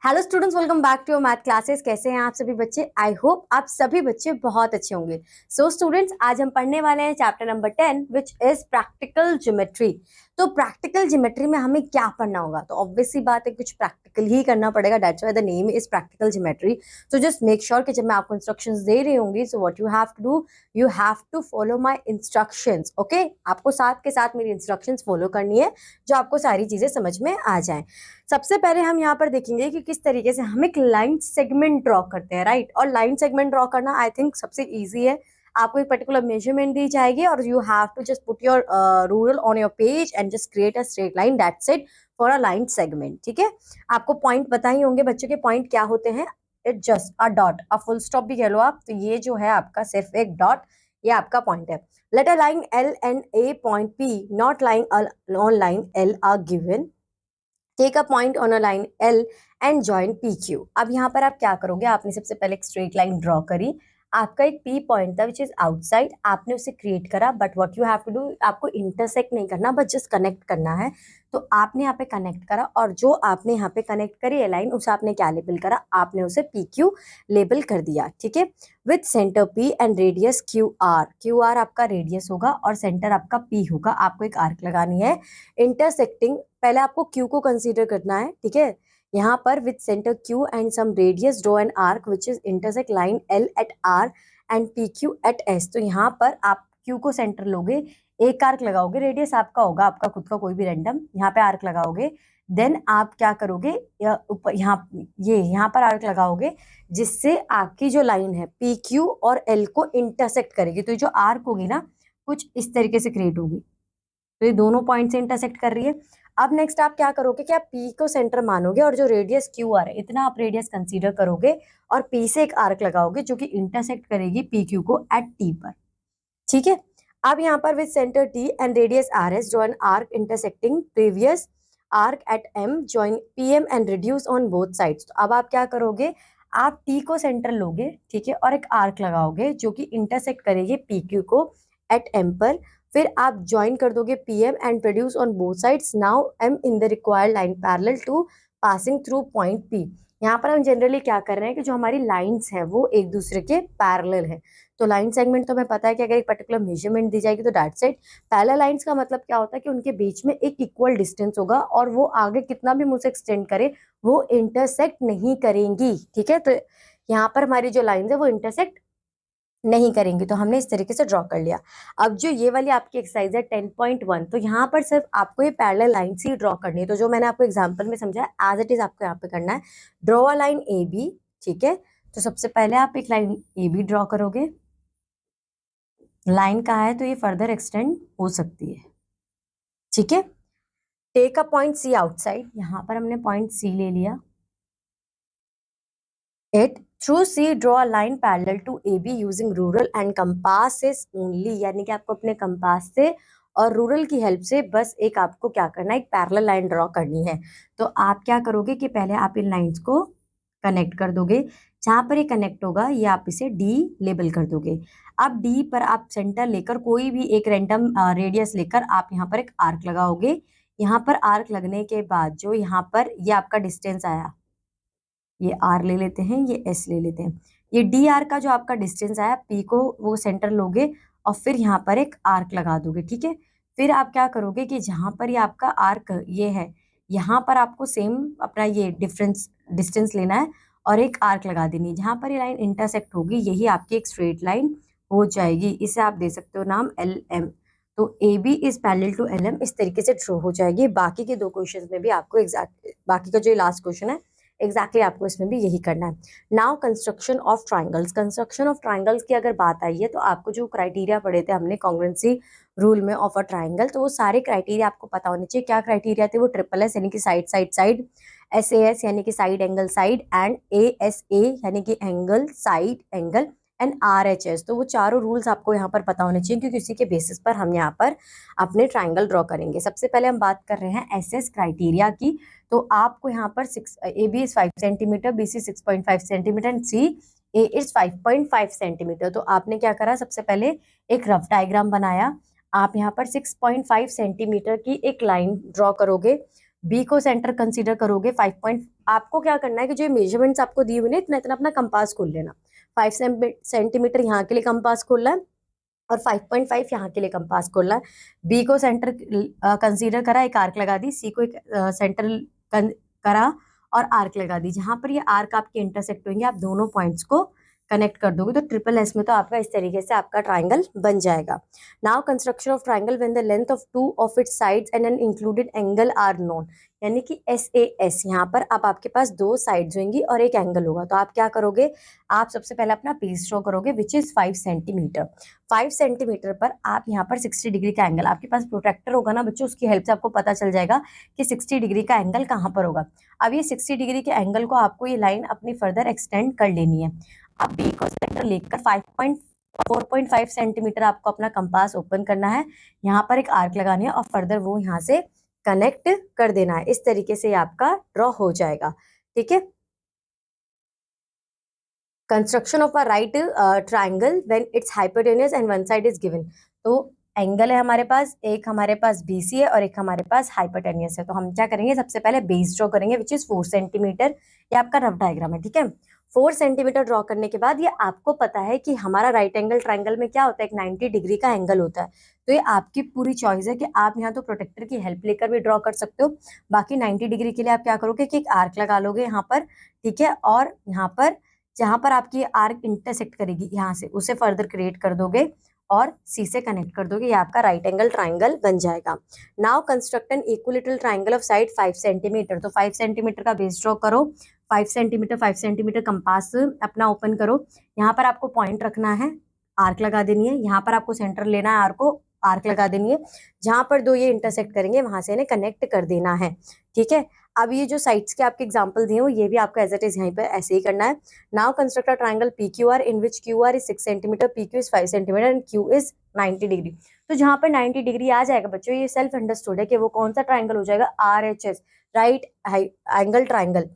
Hello students, welcome back to your math classes. कैसे हैं आप सभी बच्चे? आई होप आप सभी बच्चे बहुत अच्छे होंगे। सो स्टूडेंट्स, आज हम पढ़ने वाले हैं chapter number 10 which is practical geometry. तो प्रैक्टिकल ज्योमेट्री में हमें क्या पढ़ना होगा? तो ऑब्वियसली बात है, कुछ प्रैक्टिकल ही करना पड़ेगा। That's why the name is practical geometry. So just make sure कि जब मैं आपको इंस्ट्रक्शंस दे रही होंगी, so what you have to do, you have to follow my instructions. Okay, आपको साथ के साथ मेरी इंस्ट्रक्शंस फॉलो करनी है, जो आपको सारी चीजें समझ में आ जाए। सबसे पहले हम यहाँ पर देखेंगे कि किस तरीके से हम एक लाइन सेगमेंट ड्रॉ करते हैं, राइट। और लाइन सेगमेंट ड्रॉ करना आई थिंक सबसे इजी है। आपको एक पर्टिकुलर मेजरमेंट दी जाएगी और you have to just put your ruler on your page and just create a straight line, that's it for a line segment. ठीक है, आपको पॉइंट पता ही होंगे बच्चों के पॉइंट क्या होते हैं। It just a dot, a full stop भी कह लो आप। तो ये जो है आपका सिर्फ एक डॉट, ये आपका पॉइंट है। Let a line L and a point P not lying on line L are given. Take a point on a line L and join PQ। अब यहाँ पर आप क्या करोगे? आपने सबसे पहले एक स्ट्रेट लाइन ड्रॉ करी। आपका एक P पॉइंट था विच इज आउटसाइड, आपने उसे क्रिएट करा। But what you have to do, आपको इंटरसेक्ट नहीं करना, बट जस्ट कनेक्ट करना है। तो आपने यहाँ पे कनेक्ट करा, और जो आपने यहाँ पे कनेक्ट करी है लाइन, उसे आपने क्या लेबल करा? आपने उसे PQ लेबल कर दिया। ठीक है, with centre P and radius QR। QR आपका रेडियस होगा और सेंटर आपका P होगा। आपको एक आर्क लगानी है इंटरसेक्टिंग। पहले आपको Q को कंसीडर करना है। ठीक है, यहाँ पर with centre Q and some radius draw an arc which is intersect line L at R and PQ at S। तो यहाँ पर आप Q को सेंटर लोगे, एक आर्क लगाओगे, रेडियस आपका होगा, आपका खुद का कोई भी रैंडम, यहाँ पे आर्क लगाओगे। देन आप क्या करोगे? यहाँ पर आर्क लगाओगे, जिससे आपकी जो लाइन है PQ और L को इंटरसेक्ट करेगी। तो ये जो आर्क होगी ना, कुछ इस तरीके से क्रिएट होगी। तो ये दोनों पॉइंट से इंटरसेक्ट कर रही है। अब नेक्स्ट आप क्या करोगे कि आप P को सेंटर मानोगे और जो रेडियस QR है, इतना आप रेडियस कंसीडर करोगे और P से एक आर्क लगाओगे जो कि इंटरसेक्ट करेगी PQ को एट T पर। ठीक है, अब यहाँ पर with centre T and radius RS draw an arc intersecting previous arc eight M, join PM and reduce on both sides. तो अब आप क्या करोगे? आप T को सेंटर लोगे, ठीक है, और एक आर्क लगाओगे जो कि इंटरसेक्ट करेगी PQ को एट M पर। फिर आप ज्वाइन कर दोगे PM and produce on both sides. Now M in the required line parallel to passing through point P। यहाँ पर हम जनरली क्या कर रहे हैं कि जो हमारी लाइंस है वो एक दूसरे के पैरेलल है। तो लाइन सेगमेंट तो हमें पता है कि अगर एक पर्टिकुलर मेजरमेंट दी जाएगी तो दैट साइड पैरेलल लाइंस का मतलब क्या होता है कि उनके बीच में एक इक्वल डिस्टेंस होगा और वो आगे कितना भी मुझसे एक्सटेंड करे, वो इंटरसेक्ट नहीं करेंगी। ठीक है, तो यहाँ पर हमारी जो लाइंस है वो इंटरसेक्ट नहीं करेंगी। तो हमने इस तरीके से ड्रॉ कर लिया। अब जो ये वाली आपकी एक्सरसाइज है 10.1, तो यहाँ पर सिर्फ आपको ये पैरेलल लाइन ही ड्रॉ करनी है। तो जो मैंने आपको एग्जांपल में समझाया एज इट इज आपको यहाँ पे करना है। Draw a line AB। ठीक है, तो सबसे पहले आप एक लाइन AB ड्रॉ करोगे। लाइन कहाँ है तो ये फर्दर एक्सटेंड हो सकती है। ठीक है, take a point C outside. यहाँ पर हमने पॉइंट C ले लिया। It through C draw a line parallel to AB using ruler and compasses only। यानी कि आपको अपने कंपास से और रूरल की हेल्प से बस एक आपको क्या करना है, एक पैरेलल लाइन ड्रॉ करनी है। तो आप क्या करोगे कि पहले आप इन लाइंस को कनेक्ट कर दोगे। जहां पर ये कनेक्ट होगा ये आप इसे D लेबल कर दोगे। अब D पर आप सेंटर लेकर कोई भी एक रैंडम रेडियस लेकर आप यहाँ पर एक आर्क लगाओगे। यहाँ पर आर्क लगने के बाद जो यहाँ पर ये आपका डिस्टेंस आया, ये R ले लेते हैं, ये S ले लेते हैं। ये DR का जो आपका डिस्टेंस आया, P को वो सेंटर लोगे और फिर यहाँ पर एक आर्क लगा दोगे। ठीक है, फिर आप क्या करोगे कि जहां पर ये आपका आर्क ये है, यहाँ पर आपको सेम अपना ये डिस्टेंस लेना है और एक आर्क लगा देनी है। जहां पर ये लाइन इंटरसेक्ट होगी यही आपकी एक स्ट्रेट लाइन हो जाएगी। इसे आप दे सकते हो नाम LM। तो AB is parallel to LM, इस तरीके से ड्रॉ हो जाएगी। बाकी के दो क्वेश्चंस में भी आपको एग्जैक्ट, बाकी का जो लास्ट क्वेश्चन है एग्जैक्टली आपको इसमें भी यही करना है। Now construction of triangles. Construction of triangles की अगर बात आई है तो आपको जो क्राइटेरिया पढ़े थे हमने कॉन्ग्रुएंसी रूल में ऑफ अ ट्राइंगल, तो वो सारे क्राइटेरिया आपको पता होने चाहिए। क्या क्राइटेरिया थे वो? ट्रिपल एस यानी कि साइड साइड साइड, SAS यानी कि side angle side, and ASA यानी कि angle side angle, and RHS। तो वो चारों रूल्स आपको यहाँ पर पता होने चाहिए क्योंकि उसी के बेसिस पर हम यहाँ पर अपने ट्राइंगल ड्रॉ करेंगे। सबसे पहले हम बात कर रहे हैं SS क्राइटेरिया की। तो आपको यहाँ पर AB is 5 centimetre, BC 6.5 centimetre and CA is 5.5 centimetre. तो आपने क्या करा? सबसे पहले एक रफ डायग्राम बनाया। आप यहाँ पर 6.5 सेंटीमीटर की एक लाइन ड्रॉ करोगे। बी को सेंटर कंसीडर करोगे 5 पॉइंट, आपको क्या करना है कि जो मेजरमेंट्स आपको दिए हुए ना इतना इतना अपना कंपास खोल लेना। 5 सेंटीमीटर यहाँ के लिए कंपास खोलना है और 5.5 यहाँ के लिए कंपास खोलना है। बी को सेंटर कंसीडर करा, एक आर्क लगा दी। सी को एक सेंटर करा और आर्क लगा दी। जहां पर ये आर्क आपके इंटरसेक्ट होंगे आप दोनों पॉइंट्स को कनेक्ट कर दोगे तो ट्रिपल एस में तो आपका इस तरीके से आपका ट्राइंगल बन जाएगा। Now construction of triangle when the length of two of its sides and an included angle are known, यानी कि SAS यहाँ पर अब आपके पास दो साइड्स होंगी और एक एंगल होगा। तो आप क्या करोगे, आप सबसे पहले अपना बेस ड्रॉ करोगे विच इज 5 सेंटीमीटर। 5 सेंटीमीटर पर आप यहाँ पर 60 डिग्री का एंगल, आपके पास प्रोटेक्टर होगा ना बच्चों, उसकी हेल्प से आपको पता चल जाएगा कि 60 डिग्री का एंगल कहाँ पर होगा। अब ये 60 डिग्री के एंगल को आपको ये लाइन अपनी फर्दर एक्सटेंड कर लेनी है। अब बी को सेंटर लेकर 4.5 सेंटीमीटर आपको अपना कंपास ओपन करना है, यहाँ पर एक आर्क लगानी है और फर्दर वो यहाँ से कनेक्ट कर देना है। इस तरीके से आपका ड्रॉ हो जाएगा। ठीक है, construction of a right triangle when it's hypotenuse and one side is given. तो एंगल है हमारे पास, एक हमारे पास BC है और एक हमारे पास हाइपोटेन्यूस है। तो हम क्या करेंगे, सबसे पहले बेस ड्रॉ करेंगे विच इज 4 सेंटीमीटर। ये आपका रफ डायग्राम है। ठीक है, 4 सेंटीमीटर ड्रॉ करने के बाद ये आपको पता है कि हमारा राइट एंगल ट्राइंगल में क्या होता है, एक 90 डिग्री का एंगल होता है। तो ये आपकी पूरी चॉइस है कि आप यहाँ तो प्रोटेक्टर की हेल्प लेकर भी ड्रॉ कर सकते हो। बाकी 90 डिग्री के लिए आप क्या करोगे कि एक आर्क लगा लोगे यहाँ पर। ठीक है, और यहाँ पर जहां पर आपकी आर्क इंटरसेक्ट करेगी यहाँ से उसे फर्दर क्रिएट कर दोगे और सी से कनेक्ट कर दोगे, ये आपका राइट एंगल ट्राइंगल बन जाएगा। Now construct an equilateral triangle of side 5 centimetre. तो 5 सेंटीमीटर का बेस ड्रॉ करो, 5 सेंटीमीटर कंपास अपना ओपन करो। यहाँ पर आपको पॉइंट रखना है, आर्क लगा देनी है। यहाँ पर आपको सेंटर लेना है, आर्क को आर्क लगा देनी है। जहां पर दो ये इंटरसेक्ट करेंगे वहां से इन्हें कनेक्ट कर देना है। ठीक है, अब ये जो साइड्स के आपके एग्जांपल दिए हो ये भी आपको एज इट इज यहीं पर ऐसे ही करना है। Now construct a triangle PQR in which QR is 6 centimetre, PQ is 5 centimetre and Q is 90 degree. तो जहां पर 90 डिग्री आ जाएगा बच्चों, ये सेल्फ अंडरस्टूड है कि वो कौन सा ट्राइंगल हो जाएगा, RHS, राइट एंगल ट्राइंगल।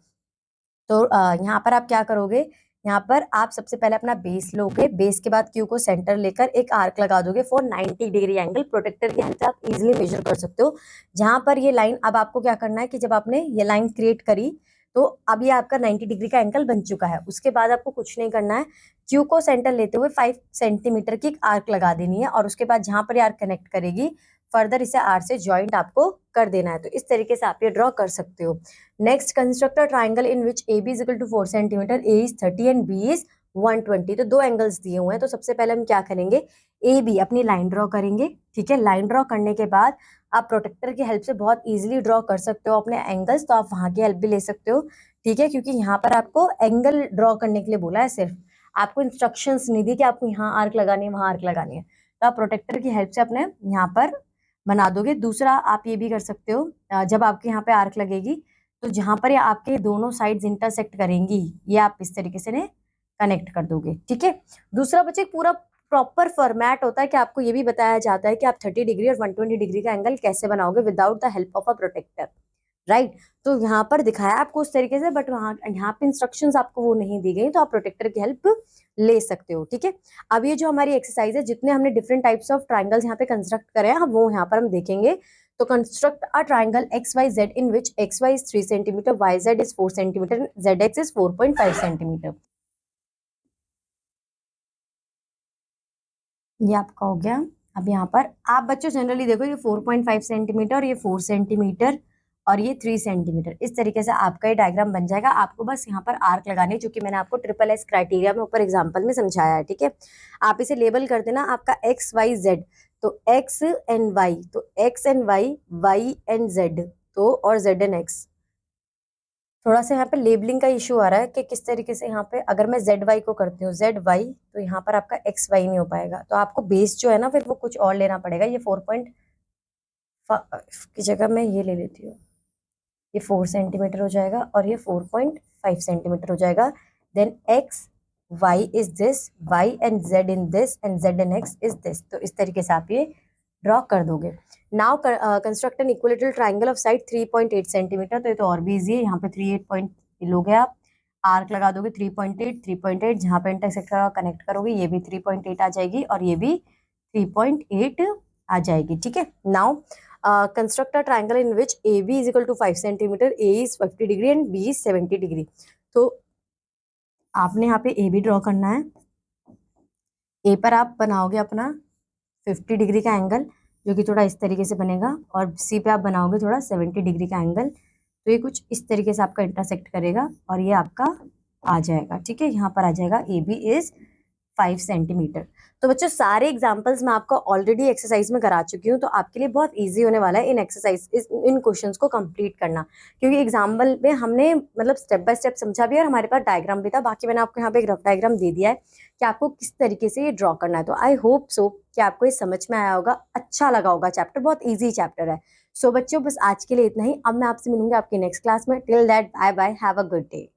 तो यहाँ पर आप क्या करोगे, यहाँ पर आप सबसे पहले अपना बेस लोगे, बेस के बाद क्यू को सेंटर लेकर एक आर्क लगा दोगे फॉर 90 डिग्री एंगल। प्रोटेक्टर की हेल्प से आप इजीली मेजर कर सकते हो। जहां पर ये लाइन, अब आपको क्या करना है कि जब आपने ये लाइन क्रिएट करी तो अब ये आपका 90 डिग्री का एंगल बन चुका है। उसके बाद आपको कुछ नहीं करना है, क्यू को सेंटर लेते हुए 5 सेंटीमीटर की आर्क लगा देनी है और उसके बाद जहां पर ये आर्क कनेक्ट करेगी फर्दर इसे आर से ज्वाइंट आपको कर देना है। तो इस तरीके से आप ये ड्रॉ कर सकते हो। Next, construct a triangle in which AB is equal to 4 centimetre, A is 30 and B is 120। तो दो एंगल्स दिए हुए हैं। तो सबसे पहले हम क्या करेंगे, AB अपनी लाइन ड्रॉ करेंगे। ठीक है, लाइन ड्रॉ करने के बाद आप प्रोटेक्टर की हेल्प से बहुत इजीली ड्रॉ कर सकते हो अपने एंगल्स, तो आप वहां की हेल्प भी ले सकते हो। ठीक है, क्योंकि यहाँ पर आपको एंगल ड्रॉ करने के लिए बोला है, सिर्फ आपको इंस्ट्रक्शंस नहीं दी कि आपको यहाँ आर्क लगानी है वहां आर्क लगानी है। तो आप प्रोटेक्टर की हेल्प से अपने यहाँ पर बना दोगे। दूसरा आप ये भी कर सकते हो, जब आपके यहाँ पे आर्क लगेगी तो जहां पर ये आपके दोनों साइड्स इंटरसेक्ट करेंगी ये आप इस तरीके से ने कनेक्ट कर दोगे। ठीक है, दूसरा बच्चे पूरा प्रॉपर फॉर्मेट होता है कि आपको ये भी बताया जाता है कि आप 30 डिग्री और 120 डिग्री का एंगल कैसे बनाओगे without the help of a protractor, right. तो यहाँ पर दिखाया आपको उस तरीके से, बट वहाँ यहाँ पे इंस्ट्रक्शंस आपको वो नहीं दी गई, तो आप प्रोटेक्टर की हेल्प ले सकते हो। ठीक है, अब ये जो हमारी एक्सरसाइज है, जितने हमने डिफरेंट टाइप्स ऑफ ट्राइंगल्स यहाँ पे कंस्ट्रक्ट करे हैं वो यहाँ पर हम देखेंगे। तो construct a triangle XYZ in which XY is 3 centimetre, YZ is 4 centimetre, ZX is 4.5 centimetre. ये आपका हो गया। अब यहाँ पर आप बच्चों जनरली देखो, ये 4.5 सेंटीमीटर, ये 4 सेंटीमीटर और ये 3 सेंटीमीटर, इस तरीके से आपका ये डायग्राम बन जाएगा। आपको बस यहाँ पर आर्क लगाने, जो कि मैंने आपको SSS क्राइटेरिया में ऊपर एग्जांपल में समझाया है। ठीक है, आप इसे लेबल कर देना आपका XYZ, तो X एंड Y, तो X and Y and Z, तो और Z एंड X। थोड़ा सा यहाँ पे लेबलिंग का इशू आ रहा है कि किस तरीके से यहाँ पे अगर मैं ZY को करती हूँ ZY, तो यहाँ पर आपका XY नहीं हो पाएगा। तो आपको बेस जो है ना फिर वो कुछ और लेना पड़ेगा। ये 4.5 की जगह मैं ये ले लेती हूँ, ये 4 सेंटीमीटर हो जाएगा और ये 4.5 सेंटीमीटर हो जाएगा। Then XY is this, Y and Z in this and Z and X is this. तो इस तरीके से आप ये ड्रॉ कर दोगे। Now construct an equilateral triangle of side 3.8 centimetre. तो ये तो और भी इजी है, यहाँ पे 38 पॉइंट लोगे आप, आर्क लगा दोगे 3.8 जहाँ पे इंटरसेक्ट कनेक्ट करोगे ये भी 3.8 आ जाएगी और ये भी 3.8 आ जाएगी। ठीक है, now construct a triangle in which A B is equal to 5 centimetre, A is 50 degree and B is 70 degree. तो आपने यहाँ पे ए बी ड्रॉ करना है। ए पर आप बनाओगे अपना 50 डिग्री का एंगल, जो कि थोड़ा इस तरीके से बनेगा, और सी पे आप बनाओगे थोड़ा 70 डिग्री का एंगल। तो ये कुछ इस तरीके से आपका इंटरसेक्ट करेगा और ये आपका आ जाएगा। ठीक है, यहाँ पर आ जाएगा ए बी इज 5 सेंटीमीटर। तो बच्चों सारे एग्जांपल्स मैं आपको ऑलरेडी एक्सरसाइज में करा चुकी हूँ, तो आपके लिए बहुत इजी होने वाला है इन एक्सरसाइज इन क्वेश्चंस को कंप्लीट करना, क्योंकि एग्जाम्पल में हमने मतलब स्टेप बाय स्टेप समझा भी है और हमारे पास डायग्राम भी था। बाकी मैंने आपको यहाँ पे एक रफ डायग्राम दे दिया है कि आपको किस तरीके से ये ड्रॉ करना है। तो आई होप सो कि आपको ये समझ में आया होगा, अच्छा लगा होगा चैप्टर, बहुत ईजी चैप्टर है। सो बच्चों बस आज के लिए इतना ही। अब मैं आपसे मिलूंगी आपकी नेक्स्ट क्लास में। Till that bye bye, have a good day.